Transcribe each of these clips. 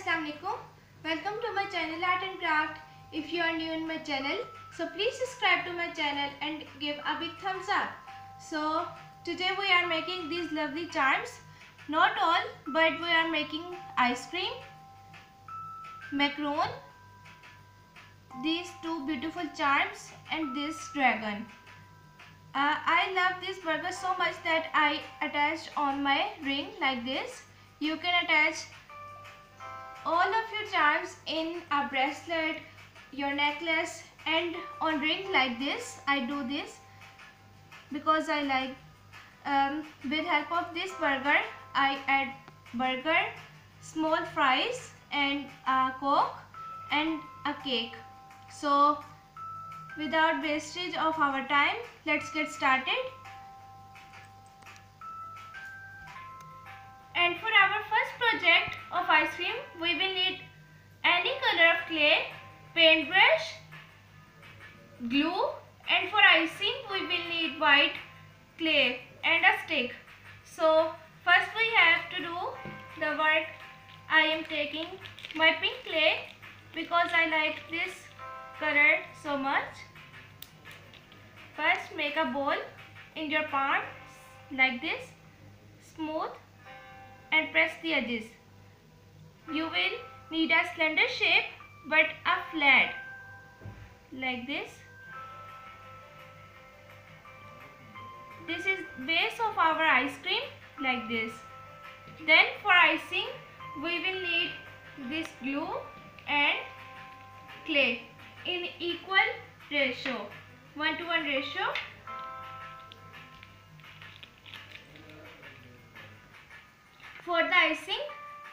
Assalamu alaikum. Welcome to my channel Art and Craft. If you are new in my channel, so please subscribe to my channel and give a big thumbs up. So today we are making these lovely charms. Not all, but we are making ice cream, macaron, these two beautiful charms and this dragon. I love this burger so much that I attached on my ring like this. You can attach all of your charms in a bracelet, your necklace and on ring like this. I do this because I like. With help of this burger, I add burger, small fries and a coke and a cake. So without wastage of our time, let's get started. And for our first project of ice cream, we will need any color of clay, paintbrush, glue, and for icing we will need white clay and a stick. So first we have to do the work. I am taking my pink clay because I like this color so much. First make a bowl in your palm like this, smooth, and press the edges. You will need a slender shape but a flat like this. This is base of our ice cream like this. Then for icing we will need this glue and clay in equal ratio, 1:1 ratio. For the icing,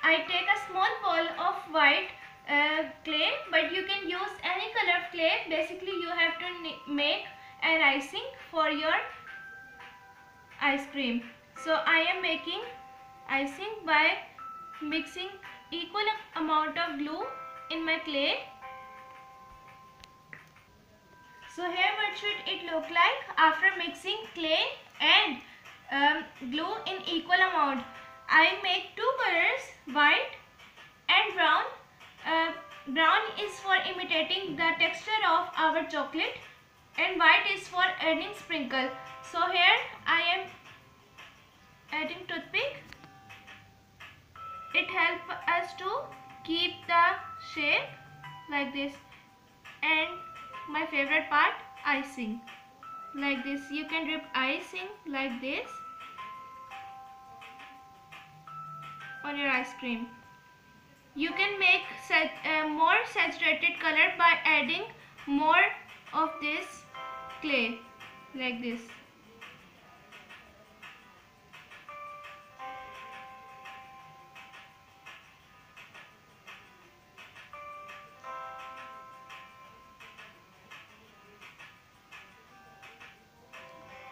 I take a small ball of white clay, but you can use any color of clay. Basically, you have to make an icing for your ice cream. So I am making icing by mixing equal amount of glue in my clay. So here what should it look like after mixing clay and glue in equal amount. I make two colors, white and brown. Brown is for imitating the texture of our chocolate and white is for adding sprinkle. So here I am adding toothpick. It helps us to keep the shape like this. And my favorite part, icing like this. You can dip icing like this on your ice cream. You can make more saturated color by adding more of this clay like this.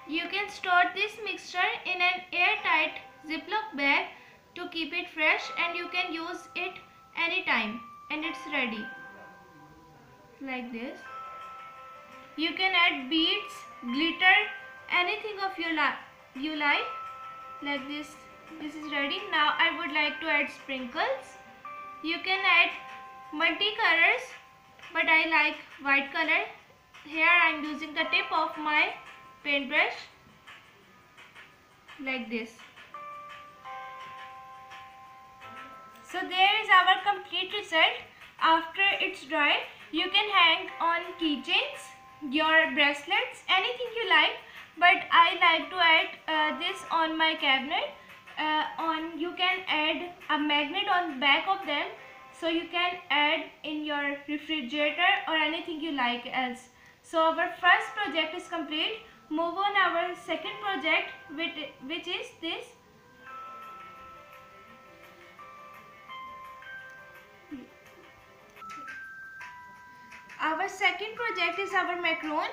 You can store this mixture in an airtight Ziploc bag to keep it fresh, and you can use it anytime and it's ready like this. You can add beads, glitter, anything of you like this. This is ready. Now I would like to add sprinkles. You can add multi-colors, but I like white color. Here I am using the tip of my paintbrush like this. So there is our complete result. After it's dry, you can hang on keychains, your bracelets, anything you like, but I like to add this on my cabinet. You can add a magnet on the back of them, so you can add in your refrigerator or anything you like else. So our first project is complete. Move on our second project, which is this. Our second project is our macaron.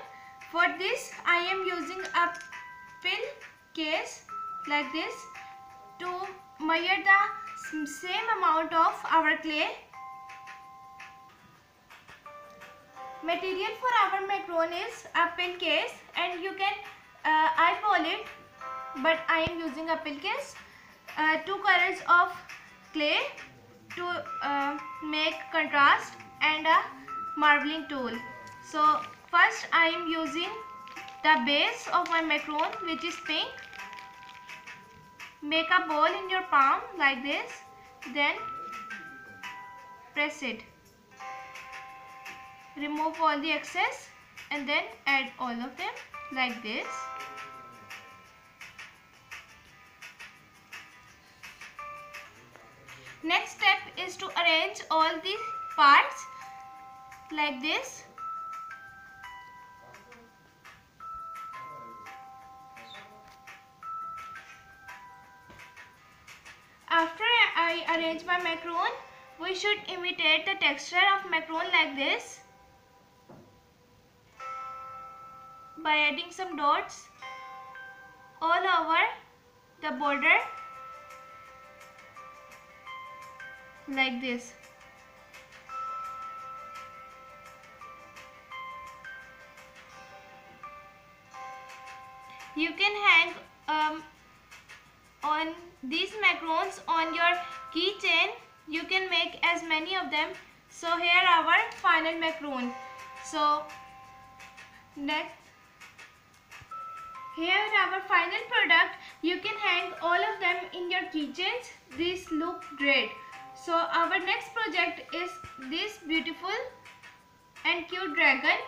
For this I am using a pill case like this to measure the same amount of our clay. Material for our macaron is a pill case, and you can eyeball it, but I am using a pill case. 2 colors of clay to make contrast and a marbling tool. So first I am using the base of my macaron, which is pink. Make a ball in your palm like this, then press it. Remove all the excess and then add all of them like this. Next step is to arrange all the parts like this. After I arrange my macaron, we should imitate the texture of macaron like this by adding some dots all over the border like this. You can hang on these macarons on your keychain. You can make as many of them. So here our final macaron. So next, here our final product. You can hang all of them in your keychains. These look great. So our next project is this beautiful and cute dragon.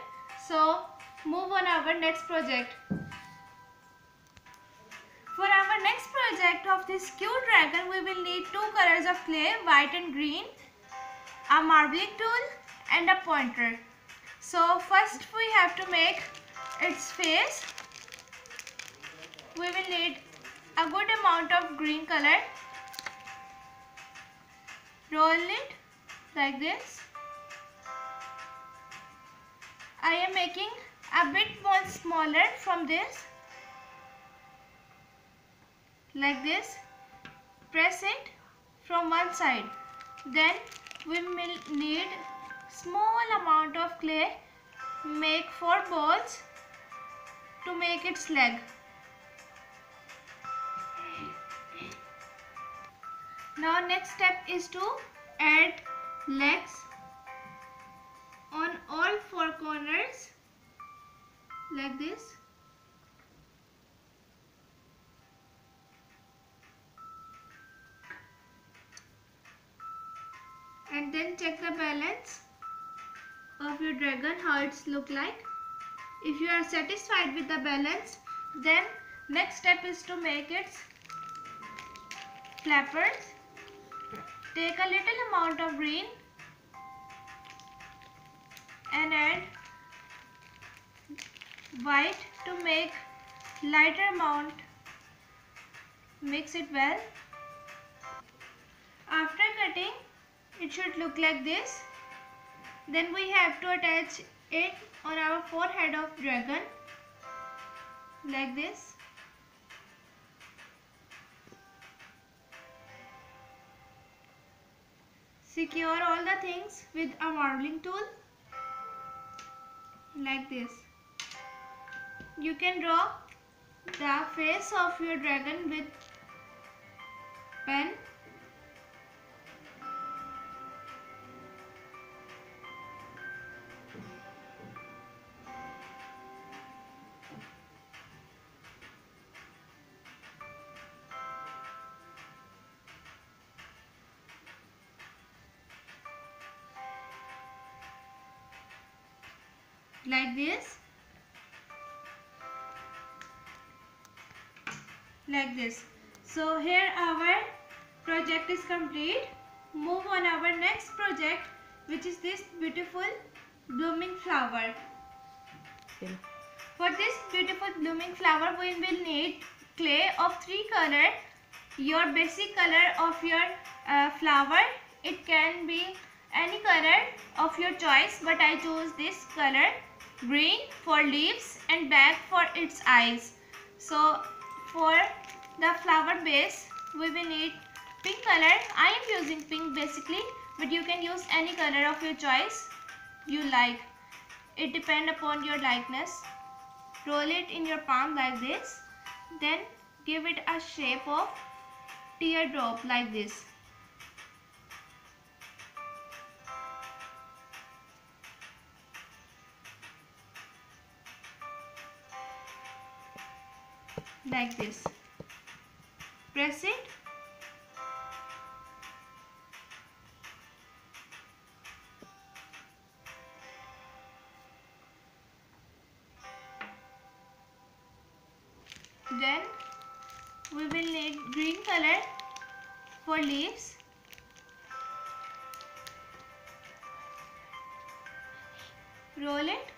So move on our next project. For our next project of this cute dragon, we will need two colors of clay, white and green, a marbling tool and a pointer. So first we have to make its face. We will need a good amount of green color. Roll it like this. I am making a bit more smaller from this. Like this. Press it from one side. Then we will need small amount of clay. Make 4 balls to make its leg. Now next step is to add legs on all 4 corners like this. And then check the balance of your dragon, how it's look like. If you are satisfied with the balance, then next step is to make its flappers. Take a little amount of green and add white to make lighter amount. Mix it well. After cutting, it should look like this. Then we have to attach it on our forehead of dragon like this. Secure all the things with a marbling tool like this. You can draw the face of your dragon with pen. Like this. Like this. So here our project is complete. Move on our next project, which is this beautiful blooming flower. For this beautiful blooming flower, we will need clay of 3 colors. Your basic color of your flower, it can be any color of your choice, but I chose this color, green for leaves and black for its eyes. So for the flower base, we will need pink color. I am using pink basically, but you can use any color of your choice you like. It depends upon your likeness. Roll it in your palm like this. Then give it a shape of teardrop like this. like this. Press it. Then we will need green color for leaves. Roll it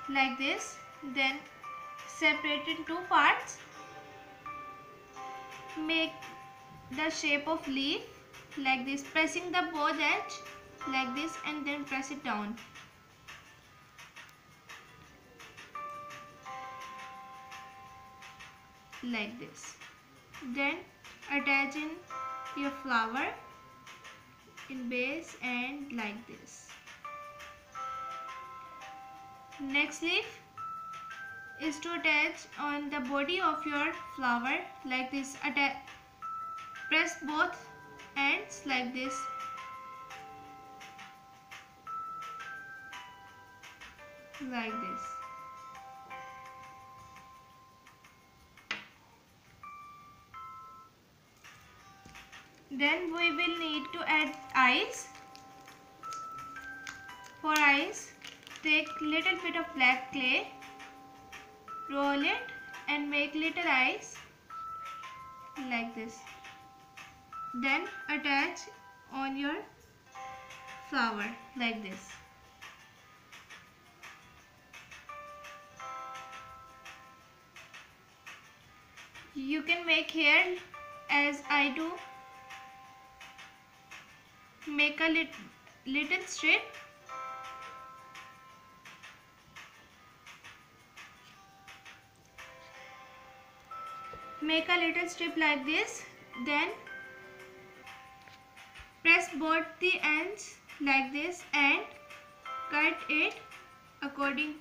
like this, then separate in two parts. Make the shape of leaf like this, pressing the both edge like this, and then press it down. Like this. Then attach in your flower in base and like this. Next leaf is to attach on the body of your flower like this. Press both ends like this. Like this. Then we will need to add eyes. For eyes, take little bit of black clay, roll it and make little eyes like this. Then attach on your flower like this. You can make hair as I do. Make a little strip. Make a little strip like this. Then press both the ends like this and cut it according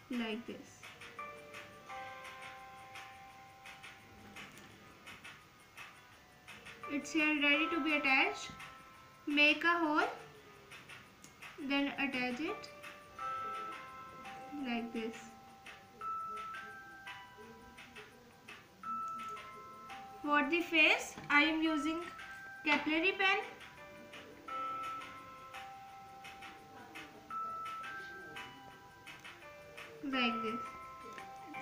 like this. It's here ready to be attached. Make a hole, then attach it like this. For the face, I am using capillary pen. Like this.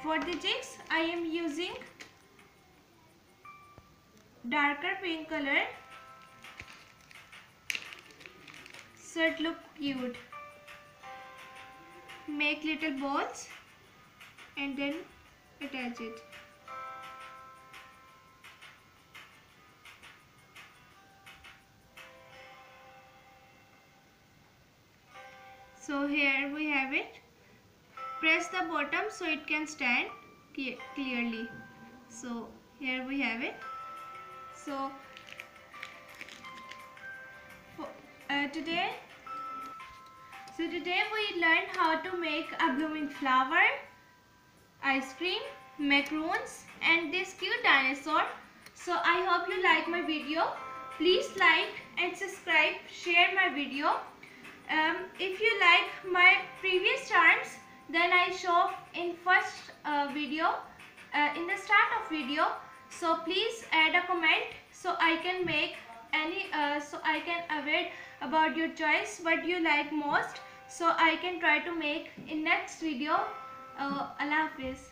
For the cheeks, I am using darker pink color, so it look cute. Make little balls and then attach it. So here we have it. Press the bottom so it can stand clearly. So here we have it. So today we learned how to make a blooming flower, ice cream, macaroons and this cute dinosaur. So I hope you like my video. Please like and subscribe, share my video. If you like my previous charms, then I show in first video, in the start of video. So please add a comment so I can make any so I can aware about your choice what you like most, so I can try to make in next video. Allah Hafiz.